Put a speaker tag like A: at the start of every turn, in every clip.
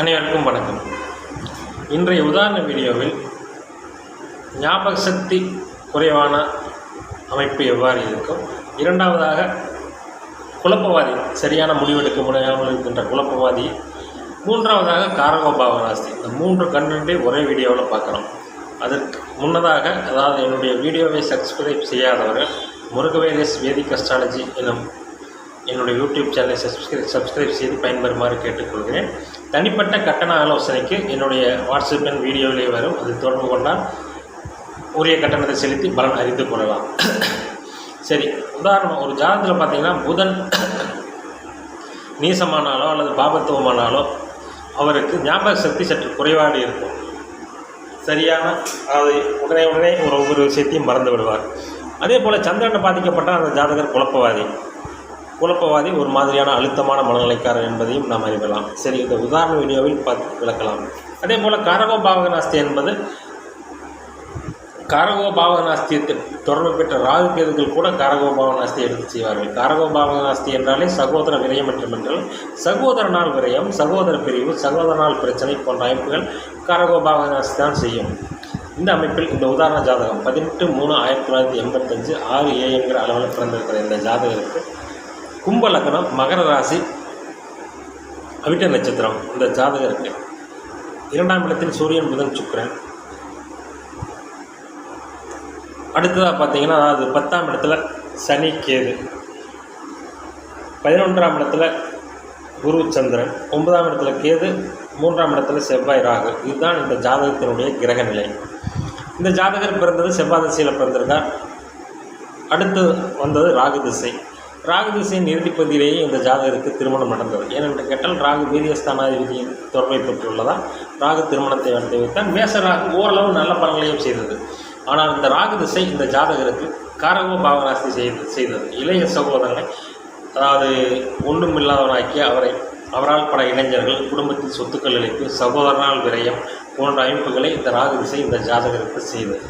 A: அனைவருக்கும் வணக்கம். இன்றைய உதாரண வீடியோவில் ஞாபக சக்தி குறைவான அமைப்பு எவ்வாறு இருக்கும், இரண்டாவதாக குழப்பவாதி சரியான முடிவெடுக்க முடியாமல் இருக்கின்ற குழப்பவாதி, மூன்றாவதாக காரகோபாவனாஸ்தி. இந்த மூன்று கண்டென்ட்டை ஒரே வீடியோவில் பார்க்கலாம். அதற்கு முன்னதாக, அதாவது என்னுடைய வீடியோவை சப்ஸ்கிரைப் செய்யாதவர்கள் முருகவேலஸ் வேதிக் அஸ்ட்ராலஜி எனும் என்னுடைய யூடியூப் சேனலை சப்ஸ்கிரைப் செய்து பயன்பெறுமாறு கேட்டுக்கொள்கிறேன். தனிப்பட்ட கட்டண ஆலோசனைக்கு என்னுடைய வாட்ஸ்அப் எண் வீடியோவிலே வரும். அது தொடர்பு கொண்டால் உரிய கட்டணத்தை செலுத்தி பலன் அறிந்து கொள்ளலாம். சரி, உதாரணம், ஒரு ஜாதகத்தில் பார்த்தீங்கன்னா புதன் நீசமானாலோ அல்லது பாபத்துவமானாலோ அவருக்கு ஞாபக சக்தி சற்று குறைவாக இருக்கும். சரியான அதை உடனே ஒவ்வொரு விஷயத்தையும் மறந்து விடுவார். அதே போல் சந்திரனை பாதிக்கப்பட்டால் அந்த ஜாதகர் குழப்பவாதி ஒரு மாதிரியான அழுத்தமான மனநிலைக்காரர் என்பதையும் நாம் அறியலாம். சரி, இந்த உதாரண வீடியோவில் விளக்கலாம். அதே போல் காரகோபாவனாஸ்தி என்பது காரகோபாவனாஸ்தியத்தில் தொடர்பு பெற்ற ராகு கேதுகள் கூட காரகோபாவனாஸ்தியை எடுத்து செய்வார்கள். காரகோபாவனாஸ்தி என்றாலே சகோதர விரயம் என்றால் சகோதரனால் விரயம், சகோதர பிரிவு, சகோதரனால் பிரச்சனை போன்ற அமைப்புகள் காரகோபாவனாஸ்தி தான் செய்யும். இந்த அமைப்பில் இந்த உதாரண ஜாதகம் 18/3/1985 6 AM அளவில் பிறந்திருக்கிற இந்த ஜாதகருக்கு கும்ப லக்னம், மகர ராசி, அவிட்ட நட்சத்திரம். இந்த ஜாதகருக்கு 2ஆம் இடத்தில் சூரியன், புதன், சுக்கிரன். அடுத்ததாக பார்த்தீங்கன்னா, அது 10ஆம் இடத்துல சனி, கேது, 11ஆம் இடத்துல குரு, சந்திரன், 9ஆம் இடத்துல கேது, 3ஆம் இடத்துல செவ்வாய், ராகு. இதுதான் இந்த ஜாதகத்தினுடைய கிரக நிலை. இந்த ஜாதகர் பிறந்தது செவ்வாய் திசையில் பிறந்திருக்கார். அடுத்து வந்தது ராகு திசை. ராகு திசையின் இறுதிப்பகுதியிலேயே இந்த ஜாதகருக்கு திருமணம் நடந்தது. ஏனென்று கேட்டால் ராகு வீரியஸ்தானாதிபதியின் தொடர்பை பெற்றுள்ளதால் ராகு திருமணத்தை நடத்தி வைத்தால். மேச ராகு ஓரளவு நல்ல பலன்களையும் செய்தது. ஆனால் இந்த ராகு திசை இந்த ஜாதகருக்கு காரகோபாவனாஸ்தி செய்தது. இளைய சகோதரனை, அதாவது ஒன்றும் இல்லாதவனாக்கி அவரால் பல இளைஞர்கள், குடும்பத்தில் சொத்துக்கள் இழப்பு, சகோதரனால் விரயம் போன்ற அமைப்புகளை இந்த ராகு திசை இந்த ஜாதகருக்கு செய்தது.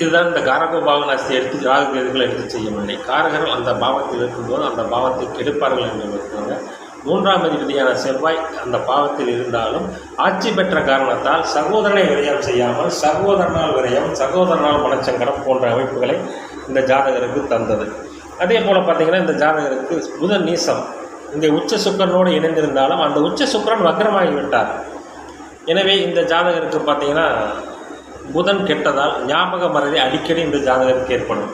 A: இதுதான் இந்த காரகோபாவனாஸ்தி ராகு கேதுகள் எடுத்து செய்யவில்லை. காரகர்கள் அந்த பாவத்தில் இருக்கும்போது அந்த பாவத்தை கெடுப்பார்கள் என்று இருக்கிறாங்க. 3ஆம் அதிபதியான செவ்வாய் அந்த பாவத்தில் இருந்தாலும் ஆட்சி பெற்ற காரணத்தால் சகோதரனை விரயம் செய்யாமல் சகோதரனால் விரயம், சகோதரனால் மனச்சங்கடம் போன்ற அமைப்புகளை இந்த ஜாதகருக்கு தந்தது. அதே போல் பார்த்திங்கன்னா, இந்த ஜாதகருக்கு புதன் நீசம் இங்கே உச்ச சுக்கரனோடு இணைந்திருந்தாலும் அந்த உச்ச சுக்கரன் வக்ரமாகிவிட்டார். எனவே இந்த ஜாதகருக்கு பார்த்திங்கன்னா புதன் கெட்டதால் ஞாபக மறதி அடிக்கடி இந்த ஜாதகருக்கு ஏற்படும்.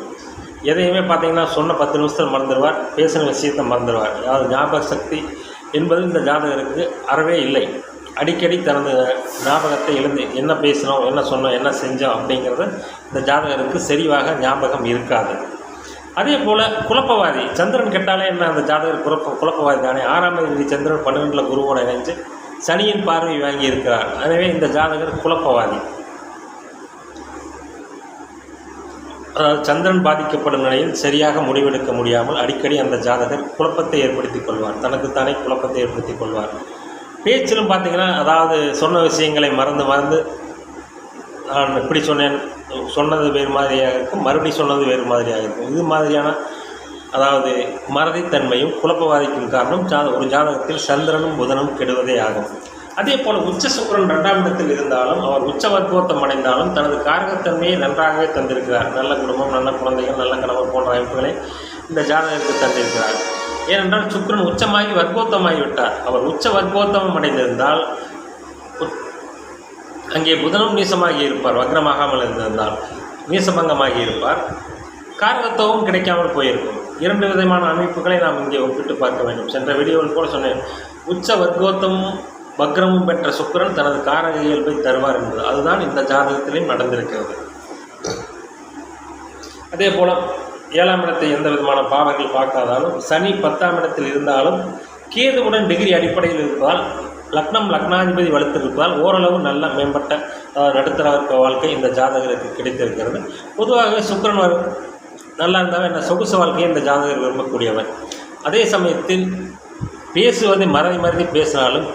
A: எதையுமே பார்த்திங்கன்னா சொன்ன 10 நிமிஷத்தில் மறந்துடுவார், பேசின விஷயத்தை மறந்துடுவார். அதாவது ஞாபக சக்தி என்பது இந்த ஜாதகருக்கு அறவே இல்லை. அடிக்கடி தனது ஞாபகத்தை இழந்து என்ன பேசினோம், என்ன சொன்னோம், என்ன செஞ்சோம் அப்படிங்கிறது இந்த ஜாதகருக்கு சரிவாக ஞாபகம் இருக்காது. அதே போல் குழப்பவாதி, சந்திரன் கெட்டாலே என்ன அந்த ஜாதகர் குழப்பவாதி தானே. 6ஆம் அதிபதி சந்திரன் 12 குருவோடு இணைஞ்சு சனியின் பார்வை வாங்கி இருக்கிறார். எனவே இந்த ஜாதகர் குழப்பவாதி. அதாவது சந்திரன் பாதிக்கப்படும் நிலையில் சரியாக முடிவெடுக்க முடியாமல் அடிக்கடி அந்த ஜாதகர் குழப்பத்தை ஏற்படுத்திக் கொள்வார், தனக்குத்தானே குழப்பத்தை ஏற்படுத்திக் கொள்வார். பேச்சிலும் பார்த்திங்கன்னா, அதாவது சொன்ன விஷயங்களை மறந்து நான் இப்படி சொன்னது வேறு மாதிரியாக இருக்கும், மறுபடியும் சொன்னது வேறு மாதிரியாக இருக்கும். இது மாதிரியான அதாவது மறதித்தன்மையும் குழப்பவாதிக்கும் காரணம் ஒரு ஜாதகத்தில் சந்திரனும் புதனும் கெடுவதே ஆகும். அதே போல் உச்ச சுக்கிரன் 2ஆம் இடத்தில் இருந்தாலும் அவர் உச்ச வர்க்கோத்தம் அடைந்தாலும் தனது காரகத்தன்மையை நன்றாகவே தந்திருக்கிறார். நல்ல குடும்பம், நல்ல குழந்தைகள், நல்ல கணவர் போன்ற அமைப்புகளை இந்த ஜாதகருக்கு தந்திருக்கிறார். ஏனென்றால் சுக்கிரன் உச்சமாகி வர்க்கோத்தமாகிவிட்டார். அவர் உச்ச வர்க்கோத்தமம் அடைந்திருந்தால் அங்கே புதனும் நீசமாகி இருப்பார். வக்ரமாகாமல் இருந்திருந்தால் நீசபங்கமாகி இருப்பார். காரகத்துவம் கிடைக்காமல் போயிருக்கும். 2 விதமான அமைப்புகளை நாம் இங்கே ஒப்பிட்டு பார்க்க வேண்டும். சென்ற வீடியோவில் கூட சொன்னேன், உச்ச வர்க்கோத்தமும் வக்ரமும் பெற்ற சுக்கிரன் தனது காரக இயல்பை தருவார் என்பது. அதுதான் இந்த ஜாதகத்திலையும் நடந்திருக்கிறது. அதே போல் 7ஆம் இடத்தை எந்த விதமான பாவங்கள் பார்க்காதாலும், சனி 10ஆம் இடத்தில் இருந்தாலும், கேதுவுடன் டிகிரி அடிப்படையில் இருப்பதால், லக்னாதிபதி வலுத்திருப்பதால் ஓரளவு நல்ல மேம்பட்ட நடுத்தர வர்க்க வாழ்க்கை இந்த ஜாதகருக்கு கிடைத்திருக்கிறது. பொதுவாகவே சுக்கிரன் நல்லா இருந்தாலும் என்ன சொகுசு வாழ்க்கையை இந்த ஜாதகர் விரும்பக்கூடியவர். அதே சமயத்தில் பேசுவதை மறதி பேசினாலும்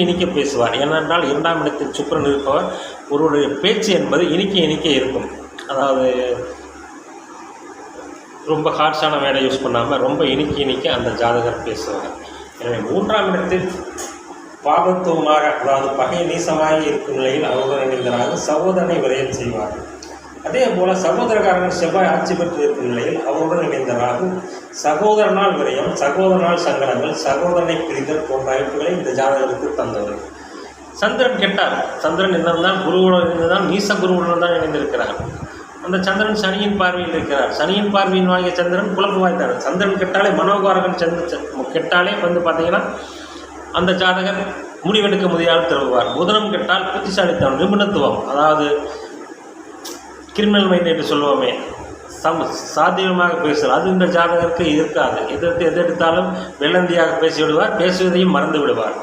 A: இனிக்க பேசுவார். ஏனென்றால் 2ஆம் இடத்தில் சுக்கிரன் இருப்பவர் ஒருவருடைய பேச்சு என்பது இனிக்க இருக்கும். அதாவது ரொம்ப ஹார்ஷான வேர்டை யூஸ் பண்ணாமல் ரொம்ப இனிக்க அந்த ஜாதகர் பேசுவார். எனவே 3ஆம் இடத்தில் பாபத்துவமாக, அதாவது பகை நீசமாக இருக்கும் நிலையில் அவருடன் இணைந்தராக சகோதரனை விரயம் செய்வார். அதே போல சகோதரக்காரன் செவ்வாய் ஆட்சி பெற்று இருக்கும் நிலையில் அவருடன் இணைந்தராக சகோதரனால் விரயம், சகோதரனால் சங்கடங்கள், சகோதரனை பிரிதல் போன்ற அமைப்புகளை இந்த ஜாதகருக்கு தந்தவர். சந்திரன் கெட்டார். சந்திரன் என்னதான் குருவுடன் இருந்துதான் நீச குருவுடன் தான் இணைந்திருக்கிறார். அந்த சந்திரன் சனியின் பார்வையில் இருக்கிறார். சனியின் பார்வையின் வாங்கிய சந்திரன் குழப்ப வாய்த்தார். சந்திரன் கெட்டாலே மனோகாரகன் கெட்டாலே பார்த்தீங்கன்னா அந்த ஜாதகர் முடிவெடுக்க முடியாமல் திரும்புவார். புதனம் கெட்டால் புத்திசாலித்தனம், நிபுணத்துவம், அதாவது கிரிமினல் மைண்ட் என்று சொல்லுவோமே, சாத்தியமாக பேசுவார். அது இந்த ஜாதகருக்கு இருக்காது. எதெடுத்தாலும் வெள்ளந்தியாக பேசிவிடுவார், பேசுவதையும் மறந்து விடுவார்.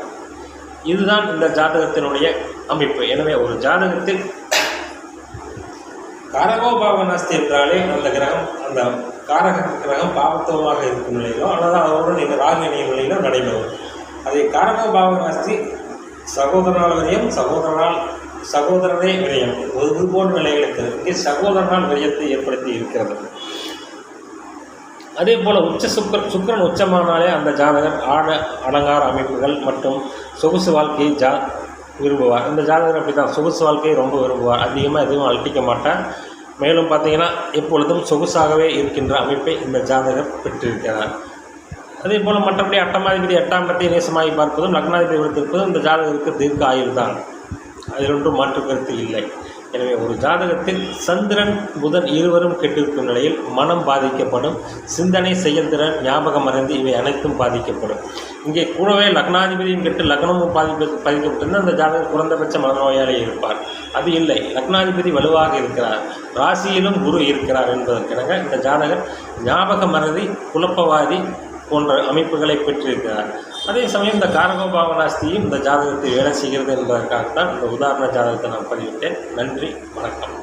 A: இதுதான் இந்த ஜாதகத்தினுடைய அமைப்பு. எனவே ஒரு ஜாதகத்தில் காரகோபாவனாஸ்தி என்றாலே அந்த கிரகம், அந்த காரக கிரகம் பாவத்துவமாக இருக்கும் நிலையிலோ அல்லது அவருடன் இந்த ராகு இணைய நிலையிலோ நடைபெறும். அதை காரகோபாவனாஸ்தி சகோதரனால் விரயம், சகோதரனே விரயம், இது போன்ற நிலைகளுக்கு இங்கே சகோதரனால் விரயத்தை ஏற்படுத்தி இருக்கிறது. அதே போல் சுக்கிரன் உச்சமானாலே அந்த ஜாதகர் அலங்கார அமைப்புகள் மற்றும் சொகுசு வாழ்க்கையை விரும்புவார். இந்த ஜாதகர் அப்படி தான் சொகுசு வாழ்க்கையை ரொம்ப விரும்புவார். அதிகமாக எதுவும் அழட்டிக்க மாட்டார். மேலும் பார்த்தீங்கன்னா எப்பொழுதும் சொகுசாகவே இருக்கின்ற அமைப்பை இந்த ஜாதகர் பெற்றிருக்கிறார். அதே போல் மற்றபடி அட்டமாதிபதி 8ஆம் இடத்தை நேசமாகி பார்ப்பதும் லக்னாதிபதி விடுத்திருப்பதும் இந்த ஜாதகருக்கு தீர்க்க ஆயுள் தான். அதில் ஒன்றும் மாற்று கருத்து இல்லை. எனவே ஒரு ஜாதகத்தில் சந்திரன் புதன் இருவரும் கெட்டிருக்கும் நிலையில் மனம் பாதிக்கப்படும், சிந்தனை, செயல்திறன், ஞாபக மறந்து இவை அனைத்தும் பாதிக்கப்படும். இங்கே கூடவே லக்னாதிபதியும் கெட்டு லக்னமும் பாதிக்கப்பட்டிருந்தால் அந்த ஜாதகர் குறைந்தபட்ச மனநோயாளி இருப்பார். அது இல்லை, லக்னாதிபதி வலுவாக இருக்கிறார், ராசியிலும் குரு இருக்கிறார் என்பதற்கிணங்க இந்த ஜாதகர் ஞாபக மறதி, குழப்பவாதி போன்ற அமைப்புகளை பெற்றிருக்கிறார். அதே சமயம் இந்த காரகோபாவனாஸ்தியும் இந்த ஜாதகத்தில் வேலை செய்கிறது என்பதற்காகத்தான் இந்த உதாரண ஜாதகத்தை நான் பதிவிட்டேன். நன்றி, வணக்கம்.